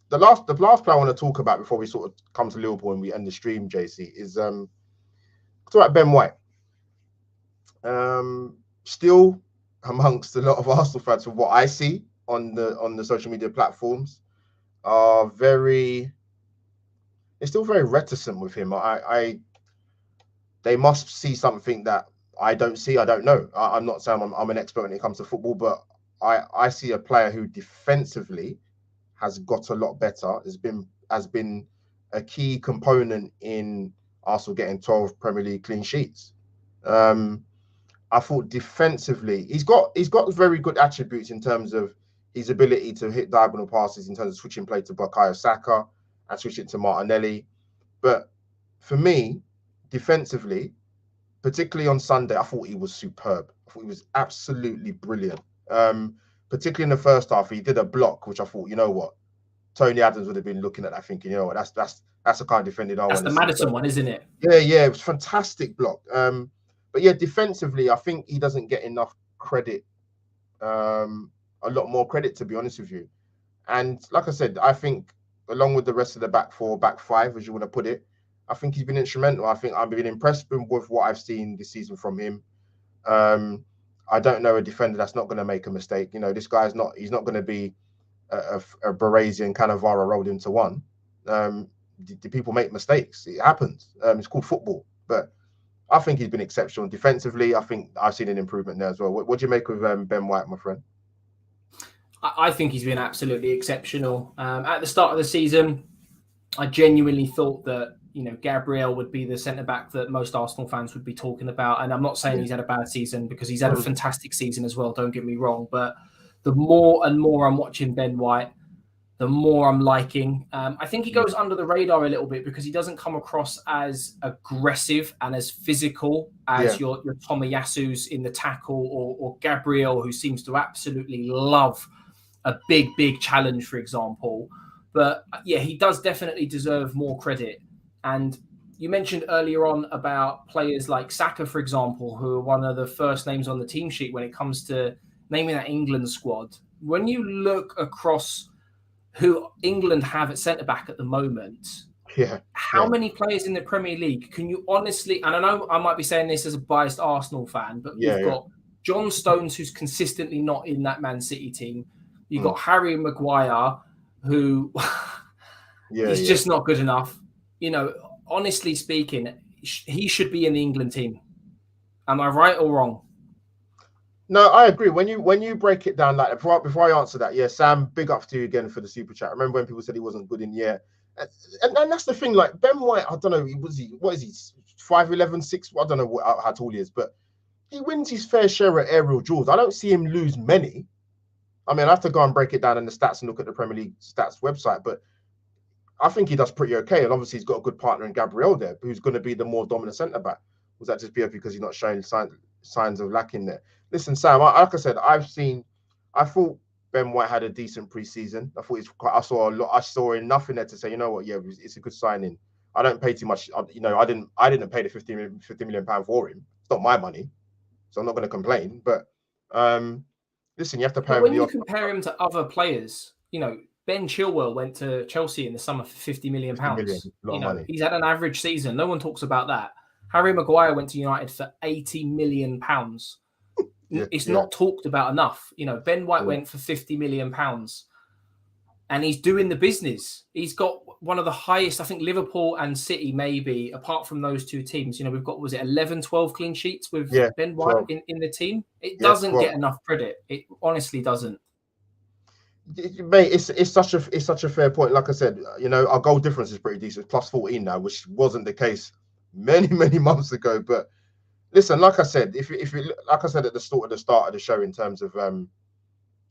the last player I want to talk about before we sort of come to Liverpool and we end the stream, JC, is talk about Ben White. Still amongst a lot of Arsenal fans, from what I see on the social media platforms, are they're still very reticent with him. They must see something that I don't see. I don't know. I'm not saying I'm an expert when it comes to football, but I see a player who defensively has got a lot better. Has been a key component in Arsenal getting 12 Premier League clean sheets. I thought defensively, he's got very good attributes in terms of his ability to hit diagonal passes, in terms of switching play to Bukayo Saka and switching to Martinelli. But for me, defensively, particularly on Sunday, I thought he was superb. I thought he was absolutely brilliant. Particularly in the first half, he did a block, which I thought, you know what, Tony Adams would have been looking at that thinking, you know what, that's the kind of defending I want to see. That's the Maddison one, isn't it? Yeah, it was a fantastic block. But yeah, defensively, I think he doesn't get enough credit, a lot more credit, to be honest with you. And like I said, I think along with the rest of the back four, back five, as you want to put it, I think he's been instrumental. I think I've been impressed with what I've seen this season from him. I don't know a defender that's not going to make a mistake. You know, this guy's he's not going to be a Baresi and Cannavaro rolled into one. The people make mistakes. It happens. It's called football. But I think he's been exceptional defensively. I think I've seen an improvement there as well. What do you make of Ben White, my friend? I think he's been absolutely exceptional. At the start of the season, I genuinely thought that, you know, Gabriel would be the centre-back that most Arsenal fans would be talking about. And I'm not saying he's had a bad season, because he's had a fantastic season as well, don't get me wrong. But the more and more I'm watching Ben White, the more I'm liking. I think he goes under the radar a little bit because he doesn't come across as aggressive and as physical as your Tomiyasu's in the tackle, or Gabriel, who seems to absolutely love a big challenge, for example. But yeah, he does definitely deserve more credit. And you mentioned earlier on about players like Saka, for example, who are one of the first names on the team sheet when it comes to naming that England squad. When you look across who England have at centre-back at the moment, how many players in the Premier League can you honestly, and I know I might be saying this as a biased Arsenal fan, but you've got John Stones, who's consistently not in that Man City team. You've got Harry Maguire, who is just not good enough. You know, honestly speaking, he should be in the England team. Am I right or wrong? No, I agree. When you break it down like that, before I answer that, Sam, big up to you again for the super chat. Remember when people said he wasn't good in and that's the thing. Like Ben White, I don't know, what is he? 5'11", 6. I don't know how tall he is, but he wins his fair share of aerial duels. I don't see him lose many. I mean, I have to go and break it down in the stats and look at the Premier League stats website, but I think he does pretty okay. And obviously, he's got a good partner in Gabriel there, who's going to be the more dominant centre back. Was that just because he's not showing signs of lacking there? Listen, Sam, like I said, I thought Ben White had a decent preseason. I saw enough in there to say, you know what, it's a good signing. I don't pay too much. I didn't pay the 50 million pound for him. It's not my money, so I'm not going to complain. But listen, you have to pay him. When you compare him to other players, you know, Ben Chilwell went to Chelsea in the summer for £50 million. Money. He's had an average season. No one talks about that. Harry Maguire went to United for £80 million. It's not talked about enough. You know, Ben White went for £50 million, and he's doing the business. He's got one of the highest, I think Liverpool and City, maybe, apart from those two teams. You know, we've got, 11, 12 clean sheets with Ben White in the team? It doesn't get enough credit. It honestly doesn't. Mate, it's such a fair point. Like I said, you know, our goal difference is pretty decent, plus 14 now, which wasn't the case many months ago. But listen, like I said, if like I said at the start of the show, in terms of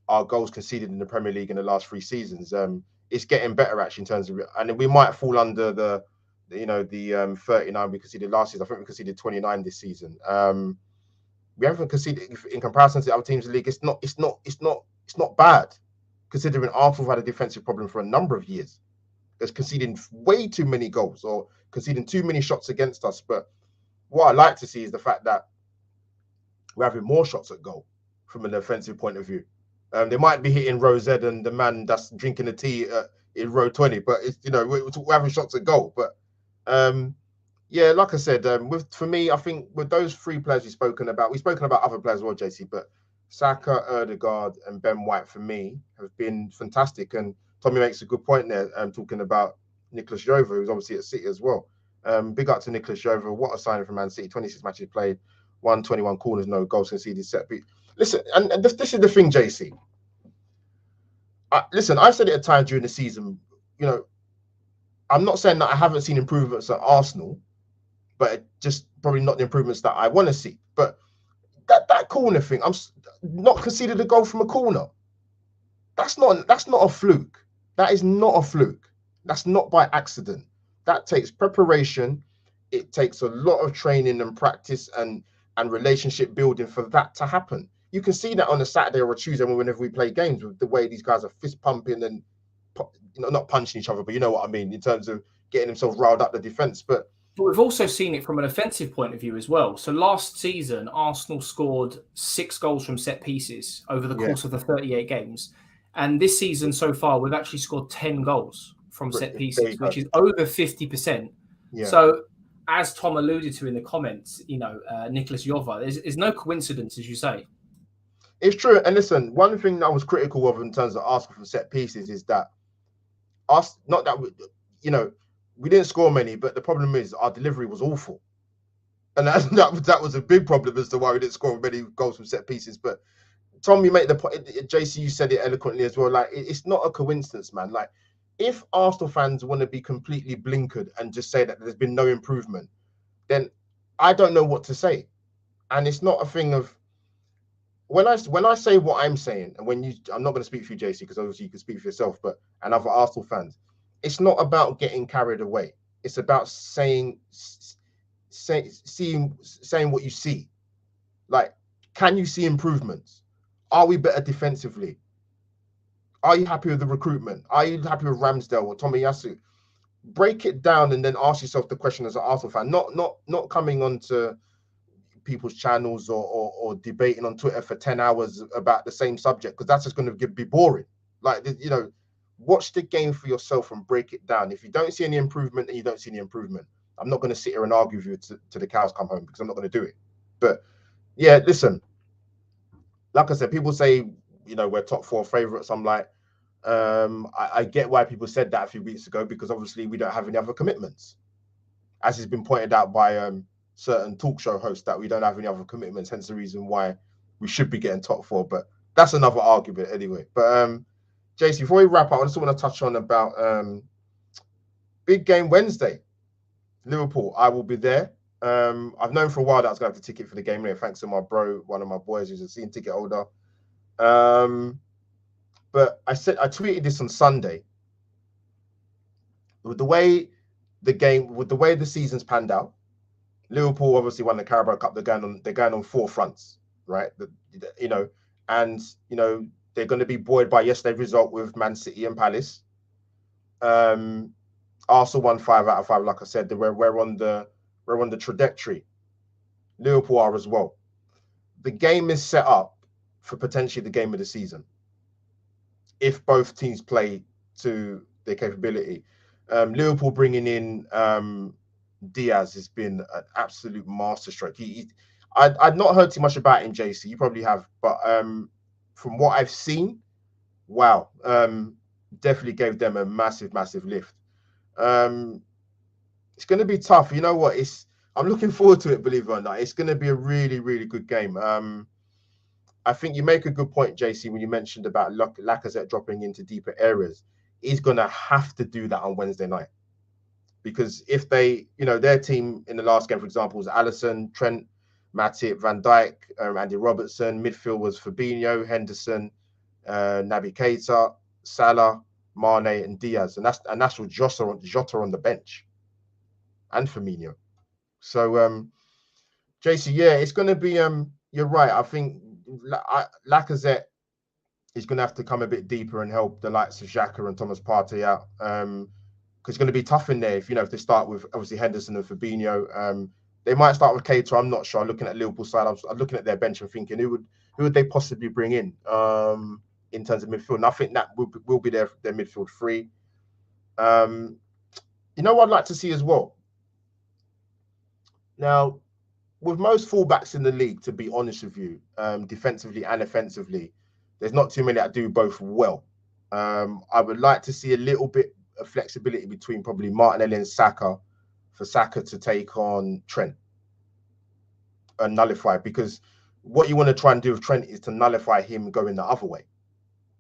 our goals conceded in the Premier League in the last 3 seasons, it's getting better actually in terms of, and we might fall under the 39 we conceded last season. I think we conceded 29 this season. We haven't conceded in comparison to the other teams in the league. It's not bad, considering Arsenal had a defensive problem for a number of years. It's conceding way too many goals or conceding too many shots against us. But what I like to see is the fact that we're having more shots at goal from an offensive point of view. They might be hitting Rosette and the man that's drinking the tea in row 20, but it's, you know, we're having shots at goal. But yeah, like I said, for me, I think with those three players we've spoken about other players as well, JC, but Saka, Odegaard, and Ben White for me have been fantastic. And Tommy makes a good point there, talking about Nicholas Jova, who's obviously at City as well. Big up to Nicholas Jova. What a signing from Man City. 26 matches played, 121 corners, no goals conceded, set beat. Listen, and this is the thing, JC. Listen, I've said it a time during the season. You know, I'm not saying that I haven't seen improvements at Arsenal, but just probably not the improvements that I want to see. But that corner thing, I'm not conceded a goal from a corner. That's not a fluke. That is not a fluke. That's not by accident. That takes preparation. It takes a lot of training and practice and relationship building for that to happen. You can see that on a Saturday or a Tuesday whenever we play games, with the way these guys are fist pumping and, you know, not punching each other, but you know what I mean in terms of getting themselves riled up the defense. But we've also seen it from an offensive point of view as well. So last season, Arsenal scored 6 goals from set pieces over the course of the 38 games. And this season so far, we've actually scored 10 goals from set pieces, which is over 50%. Yeah. So as Tom alluded to in the comments, you know, Nicholas Jova, there's no coincidence, as you say. It's true. And listen, one thing that I was critical of in terms of Arsenal from set pieces is that we didn't score many, but the problem is our delivery was awful. And that was a big problem as to why we didn't score many goals from set pieces. But Tom, you make the point, JC, you said it eloquently as well. Like, it's not a coincidence, man. Like, if Arsenal fans want to be completely blinkered and just say that there's been no improvement, then I don't know what to say. And it's not a thing of, when I say what I'm saying, and I'm not going to speak for you, JC, because obviously you can speak for yourself, and other Arsenal fans, it's not about getting carried away. It's about saying what you see. Like, can you see improvements? Are we better defensively? Are you happy with the recruitment? Are you happy with Ramsdale or Tomiyasu? Break it down and then ask yourself the question as an Arsenal fan, not coming onto people's channels or debating on Twitter for 10 hours about the same subject, because that's just going to be boring. Like, you know, watch the game for yourself and break it down. If you don't see any improvement, then you don't see any improvement. I'm not going to sit here and argue with you to the cows come home, because I'm not going to do it. But yeah, listen, like I said, people say, you know, we're top 4 favorites. I'm like, I get why people said that a few weeks ago, because obviously we don't have any other commitments, as has been pointed out by certain talk show hosts, that we don't have any other commitments, hence the reason why we should be getting top 4. But that's another argument anyway. But JC, before we wrap up, I just want to touch on about big game Wednesday, Liverpool. I will be there. I've known for a while that I was going to have the ticket for the game anyway, thanks to my bro, one of my boys who's a season ticket holder. But I tweeted this on Sunday. With the way the season's panned out, Liverpool obviously won the Carabao Cup. They're going on 4 fronts, right? You know, and you know they're going to be buoyed by yesterday's result with Man City and Palace. Arsenal won 5 out of 5. Like I said, we're on the trajectory. Liverpool are as well. The game is set up for potentially the game of the season if both teams play to their capability. Liverpool bringing in Diaz has been an absolute masterstroke. I'd not heard too much about him, JC. You probably have, but from what I've seen, wow, definitely gave them a massive lift. It's going to be tough. You know what? I'm looking forward to it, believe it or not. It's going to be a really good game. I think you make a good point, JC, when you mentioned about Lacazette dropping into deeper areas. He's going to have to do that on Wednesday night. Because if they, you know, their team in the last game, for example, was Alisson, Trent, Matip, Van Dijk, Andy Robertson. Midfield was Fabinho, Henderson, Naby Keita, Salah, Mane, and Diaz. And that's with Jota on the bench. And Firmino. So, JC, yeah, it's going to be, you're right. I think Lacazette is going to have to come a bit deeper and help the likes of Xhaka and Thomas Partey out. Because it's going to be tough in there if they start with obviously Henderson and Fabinho. They might start with Keita. I'm not sure. Looking at Liverpool side, I'm looking at their bench and thinking who would they possibly bring in terms of midfield. And I think that will be their midfield 3. You know what I'd like to see as well? Now, with most fullbacks in the league, to be honest with you, defensively and offensively, there's not too many that do both well. I would like to see a little bit of flexibility between probably Martinelli and Saka, for Saka to take on Trent and nullify, because what you want to try and do with Trent is to nullify him going the other way.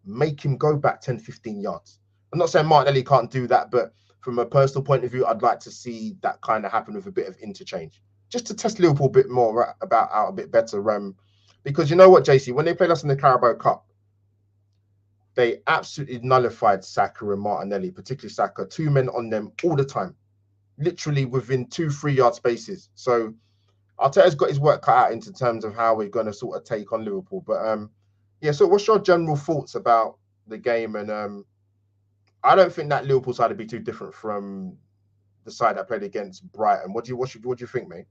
Make him go back 10, 15 yards. I'm not saying Martinelli can't do that, but from a personal point of view, I'd like to see that kind of happen with a bit of interchange, just to test Liverpool a bit more out a bit better. Because you know what, JC, when they played us in the Carabao Cup, they absolutely nullified Saka and Martinelli, particularly Saka, 2 men on them all the time, literally within 2-3 yard spaces. So Arteta's got his work cut out into terms of how we're going to sort of take on Liverpool. But yeah, so what's your general thoughts about the game? And I don't think that Liverpool side would be too different from the side that played against Brighton. What do you think, mate?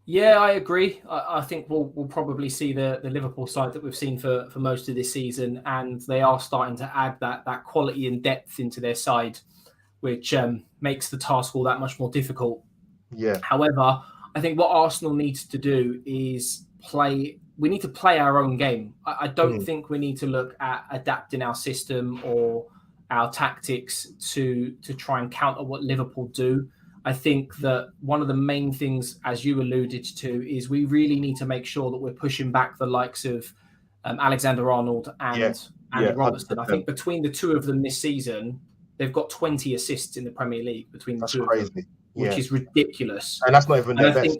Yeah, I agree. I think we'll probably see the Liverpool side that we've seen for most of this season, and they are starting to add that quality and depth into their side, which makes the task all that much more difficult. Yeah. However, I think what Arsenal needs to do is we need to play our own game. I don't think we need to look at adapting our system or our tactics to try and counter what Liverpool do. I think that one of the main things, as you alluded to, is we really need to make sure that we're pushing back the likes of Alexander-Arnold and Andy Robertson. 100%. I think between the two of them this season, they've got 20 assists in the Premier League between the two of them, which is ridiculous. And that's not even their best.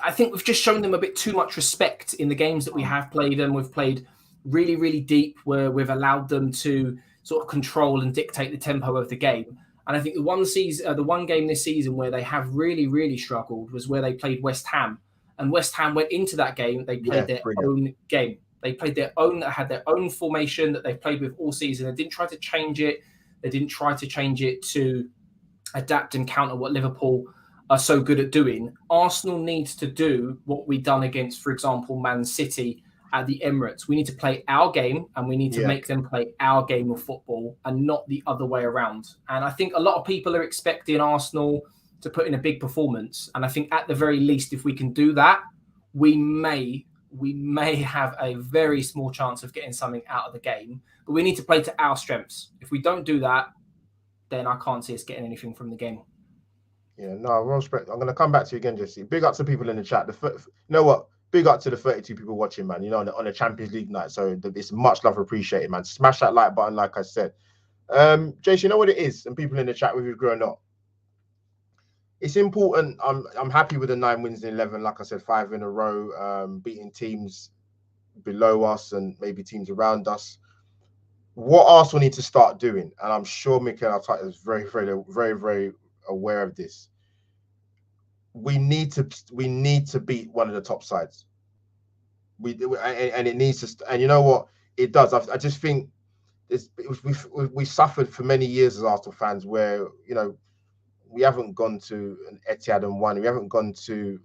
I think we've just shown them a bit too much respect in the games that we have played them. We've played really, really deep, where we've allowed them to sort of control and dictate the tempo of the game. And I think the one game this season where they have really, really struggled was where they played West Ham. And West Ham went into that game, they played their own game. They played had their own formation that they've played with all season. They didn't try to change it. They didn't try to change it to adapt and counter what Liverpool are so good at doing. Arsenal needs to do what we done against, for example, Man City at the Emirates. We need to play our game, and we need to make them play our game of football and not the other way around. And I think a lot of people are expecting Arsenal to put in a big performance. And I think at the very least, if we can do that, we may have a very small chance of getting something out of the game. But we need to play to our strengths. If we don't do that, then I can't see us getting anything from the game. Yeah, no, respect. I'm going to come back to you again, Jesse. Big up to people in the chat. You know what? Big up to the 32 people watching, man. You know, on a Champions League night. So it's much love appreciated, man. Smash that like button, like I said. Jason, you know what it is? And people in the chat with you growing up. It's important. I'm happy with the 9 wins in 11. Like I said, 5 in a row, beating teams below us and maybe teams around us. What Arsenal need to start doing, and I'm sure Mikel Arteta is very, very, very, very aware of this. We need to beat one of the top sides. And it needs to, and you know what it does. I just think we suffered for many years as Arsenal fans, where we haven't gone to an Etihad and won. We haven't gone to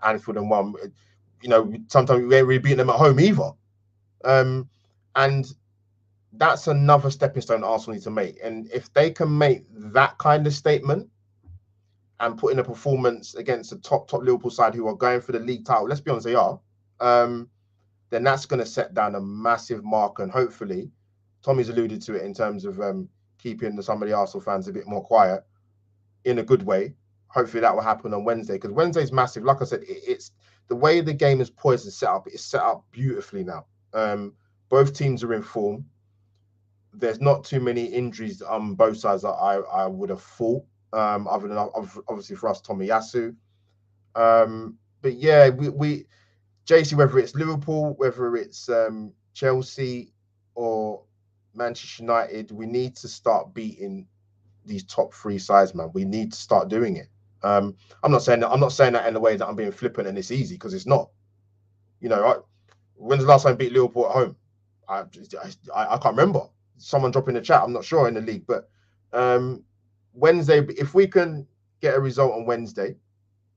Anfield and won. Sometimes we ain't really beating them at home either. And that's another stepping stone Arsenal need to make. And if they can make that kind of statement and put in a performance against the top Liverpool side who are going for the league title, let's be honest, they are, then that's going to set down a massive mark. And hopefully, Tommy's alluded to it in terms of keeping some of the Arsenal fans a bit more quiet in a good way. Hopefully that will happen on Wednesday, because Wednesday's massive. Like I said, it's the way the game is poised and set up. It's set up beautifully now. Both teams are in form. There's not too many injuries on both sides that I would have thought, other than obviously for us, Tomiyasu. But yeah, we JC, whether it's Liverpool, whether it's Chelsea or Manchester United, we need to start beating these top 3 sides, man. We need to start doing it. I'm not saying that in the way that I'm being flippant and it's easy, because it's not. When's the last time I beat Liverpool at home? I can't remember. Someone drop in the chat. I'm not sure in the league, but Wednesday, if we can get a result on Wednesday,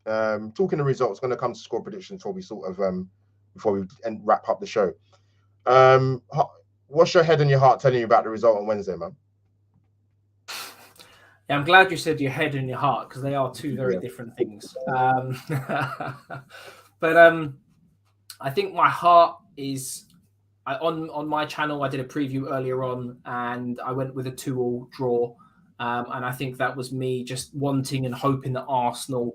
talking the results, going to come to score predictions before we wrap up the show. What's your head and your heart telling you about the result on Wednesday, man? Yeah, I'm glad you said your head and your heart, because they are two very different things. But I think my heart is on my channel. I did a preview earlier on, and I went with a 2-2 draw. And I think that was me just wanting and hoping that Arsenal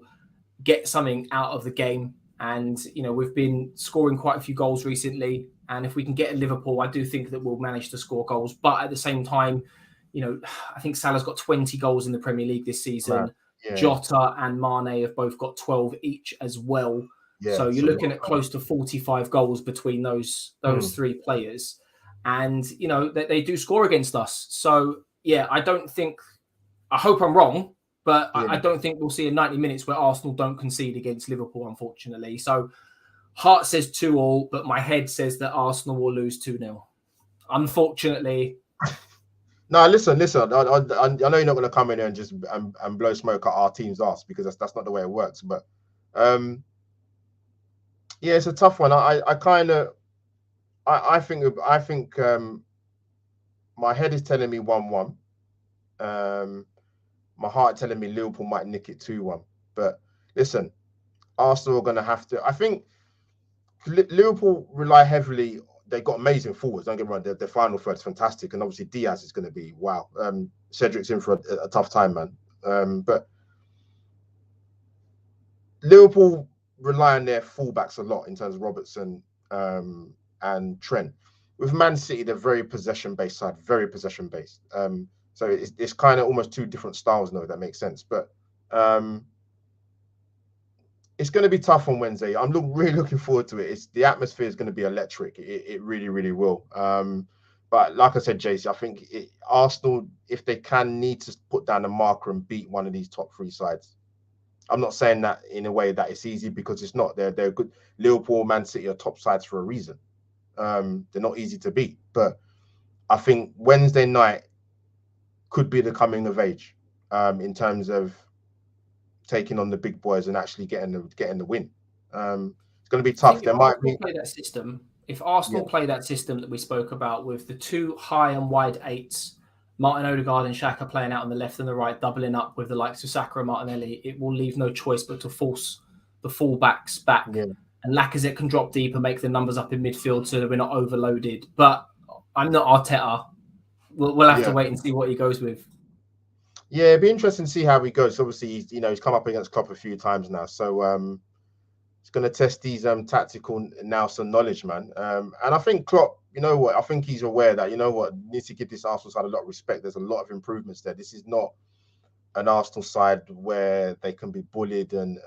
get something out of the game. And, we've been scoring quite a few goals recently. And if we can get a Liverpool, I do think that we'll manage to score goals. But at the same time, I think Salah's got 20 goals in the Premier League this season. Yeah. Jota and Mane have both got 12 each as well. Yeah, so you're looking at close to 45 goals between those three players. And, they do score against us. So, yeah, I hope I'm wrong, but I don't think we'll see in 90 minutes where Arsenal don't concede against Liverpool, unfortunately. So heart says 2-2, but my head says that Arsenal will lose 2-0. Unfortunately. No, listen. I know you're not going to come in here and just and blow smoke at our team's ass, because that's not the way it works. But yeah, it's a tough one. I think my head is telling me 1-1. My heart telling me Liverpool might nick it 2-1. But listen, Arsenal are going to have to. I think Liverpool rely heavily. They got amazing forwards. Don't get me wrong. Their final third is fantastic, and obviously Diaz is going to be wow. Cedric's in for a tough time, man. But Liverpool rely on their fullbacks a lot in terms of Robertson and Trent. With Man City, they're very possession-based side, very possession-based. So it's kind of almost two different styles now, if that makes sense. But it's going to be tough on Wednesday. I'm really looking forward to it. The atmosphere is going to be electric. It really, really will. But like I said, JC, I think Arsenal, if they can, need to put down a marker and beat one of these top three sides. I'm not saying that in a way that it's easy, because it's not. They're good. Liverpool, Man City are top sides for a reason. They're not easy to beat. But I think Wednesday night could be the coming of age in terms of taking on the big boys and actually getting the win. It's going to be tough. There might be play that system. If Arsenal play that system that we spoke about with the two high and wide eights, Martin Odegaard and Saka playing out on the left and the right, doubling up with the likes of Saka and Martinelli, it will leave no choice but to force the fullbacks back. Yeah. And Lacazette can drop deep and make the numbers up in midfield so that we're not overloaded. But I'm not Arteta. We'll have to wait and see what he goes with. Yeah, it'd be interesting to see how he goes. Obviously, he's come up against Klopp a few times now, so it's going to test these tactical nous and knowledge, man. And I think Klopp, I think he's aware that needs to give this Arsenal side a lot of respect. There's a lot of improvements there. This is not an Arsenal side where they can be bullied and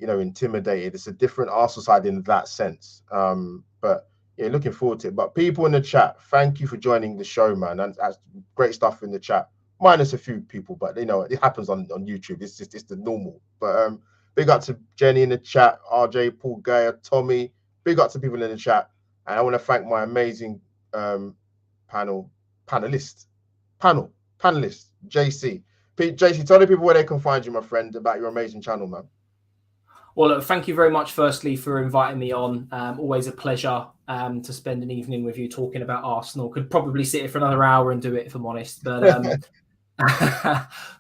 intimidated. It's a different Arsenal side in that sense. But yeah, looking forward to it. But people in the chat, thank you for joining the show, man. And that's great stuff in the chat. Minus a few people, but it happens on YouTube. It's the normal. But big up to Jenny in the chat, RJ, Paul Geyer, Tommy. Big up to people in the chat. And I want to thank my amazing panelist, JC. JC, tell the people where they can find you, my friend, about your amazing channel, man. Well, look, thank you very much, firstly, for inviting me on. Always a pleasure to spend an evening with you talking about Arsenal. Could probably sit here for another hour and do it, if I'm honest. But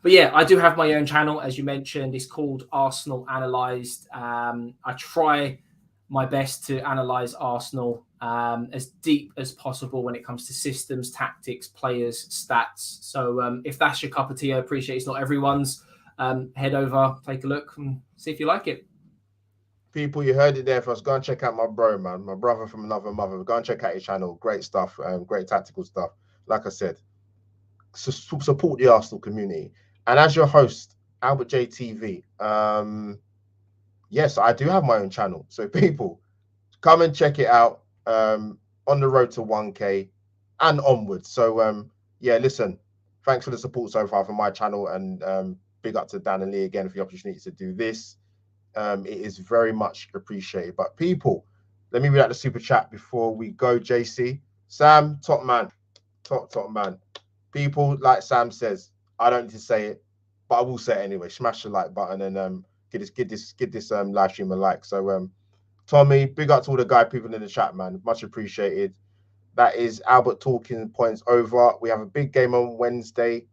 but yeah, I do have my own channel, as you mentioned. It's called Arsenal Analysed. I try my best to analyse Arsenal as deep as possible when it comes to systems, tactics, players, stats. So if that's your cup of tea, I appreciate it's not everyone's. Head over, take a look, and see if you like it. People, you heard it there first. Go and check out my bro, man. My brother from another mother. Go and check out his channel. Great stuff. Great tactical stuff. Like I said, support the Arsenal community. And as your host, Albert J TV, yes, I do have my own channel. So people, come and check it out. On the road to 1K and onwards. So yeah, listen, thanks for the support so far for my channel, and big up to Dan and Lee again for the opportunity to do this. It is very much appreciated. But people, let me read out the super chat before we go. JC, Sam, top man. People, like Sam says, I don't need to say it, but I will say it anyway. Smash the like button and give this live stream a like. So Tommy, big up to all the people in the chat, man. Much appreciated. That is Albert talking points over. We have a big game on Wednesday.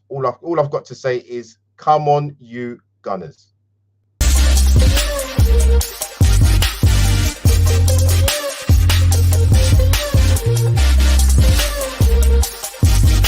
all I've got to say is, come on, you Gunners.